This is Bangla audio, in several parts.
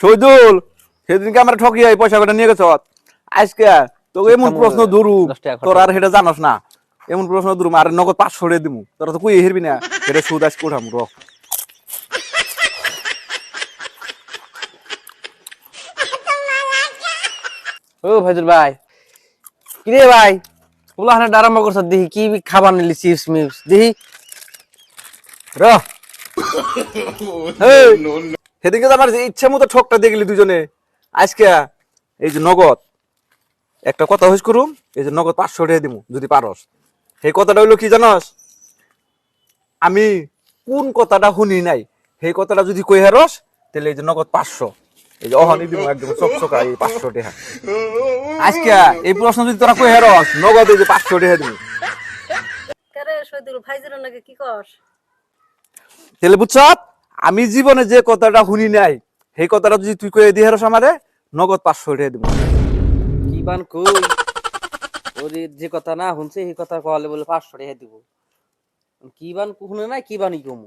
শহীদুল সেদিনকে আমরা ঠকিয়ে পয়সা কটা নিয়ে গেছ আজকে তোকে এমন প্রশ্ন ধরু তোর আর সেটা জানোস না এমন প্রশ্ন ধরুম আর নগদ 500 টাকা দিমু তোরা তো কই হেরবি না এটা সুদ আজকে উঠাম র ও ভাইজুর ভাই কিরে ভাই ওলা হানে আরম্ভ করছ দেখি কি খাবার নিলি চিপস মিপস দেখি র সেদিনকে তো আমার ইচ্ছা মতো ঠকটা দিয়ে গেলি দুজনে আজকে এই যে নগদ একটা কথা হইস করুম এই যে নগদ 500 টাকা দিমু যদি পারস সেই কথাটা হইলো কি জানস আমি কোন কথাটা শুনি নাই সেই কথাটা যদি কই হারস তাহলে এই যে নগদ 500 এই যে অহনি দিমু একদম চকচকা এই 500 টাকা আজকে এই প্রশ্ন যদি তোরা কই হারস নগদ এই যে 500 টাকা দিমু কারে শহীদুল ভাইজির নাকি কি কস তাহলে বুঝছ আমি জীবনে যে কথাটা শুনি নাই সেই কথাটা যদি তুই কই দিয়ে হারস আমারে নগদ 500 টাকা দিমু কি বান কই ওরে যে কথা না শুনছে সেই কথা কলে বলে 500 টাকা দিব কি বান শুনে না কি বানি কমু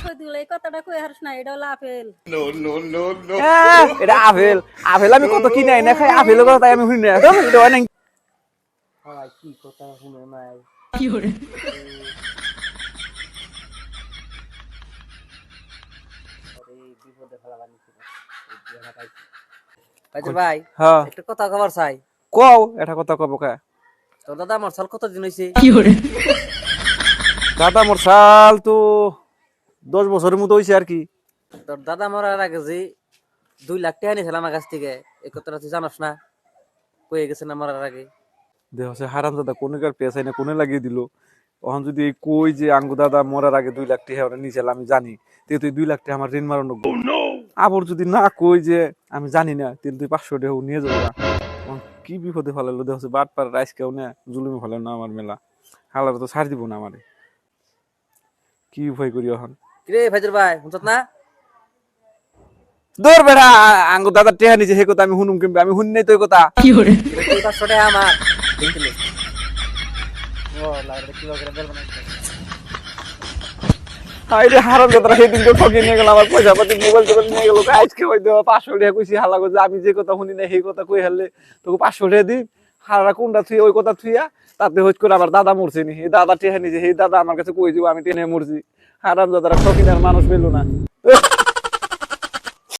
শহীদুল এই কথাটা কই হারস না এটা হলো আপেল এটা আপেল আপেল আমি কত কিনে আই না খাই আপেল কথা তাই আমি শুনি না তো এটা হয় না ভাই কি কথা শুনে নাই কি করে বিপদে ফেলা বানি ভাইজুর ভাই হ্যাঁ একটা কথা খবর চাই কও এটা কথা কব কা তোর দাদা আমার সাল কতদিন হইছে কি করে দাদা মোর সাল তো 10 বছরের মতো হইছে আর কি তোর দাদা মরার আগে যে 2 লাখ টাকা নিয়েছিল আমার কাছ থেকে এই কথাটা তুই জানোস না কয়ে গেছে না মরার আগে দেহ সে হারাম দাদা কোনে কার পেছাই না কোনে লাগিয়ে দিল এখন যদি এই কই যে আঙ্গু দাদা মরার আগে 2 লাখ টাকা ওরা নিয়েছিল আমি জানি তুই তুই 2 লাখ টাকা আমার ঋণ মারানো আবার যদি না কই যে আমি জানি না তুই 500 টাকা নিয়ে যাবো না কি বিপদে ফেলালো দেহ বাট পার রাইস কেউ না জুলুমে ফেলালো না আমার মেলা হালার তো ছাড় দিব না আমারে কি ভয় করি এখন কিরে ভাইজুর ভাই শুনছত না দৌড় বেড়া আঙ্গু দাদা টেহা নিছে সেই কথা আমি শুনুম কিনবে আমি শুনি নাই তো এই কথা কি করে এই 500 টাকা আমার দেখলি ও লাগরে কি করে বেল বানাইছে আইরে হারাম দাদা সেদিন তো ঠকিয়ে নিয়ে গেল আমার পয়সা পাতি মোবাইল টোবাইল নিয়ে গেল আজকে হয়তো 500 টাকা কইছি হালা কইছে আমি যে কথা শুনি না সেই কথা কই হারলে তোকে 500 টাকা দিই হারা কোনটা থুই ওই কথা থুইয়া তাতে হইত করে আবার দাদা মরছে নি এই দাদা টেহা নিছে সেই দাদা আমার কাছে কই দিব আমি টেনে মরছি হারাম দাদারা ঠকিনার মানুষ পেলো না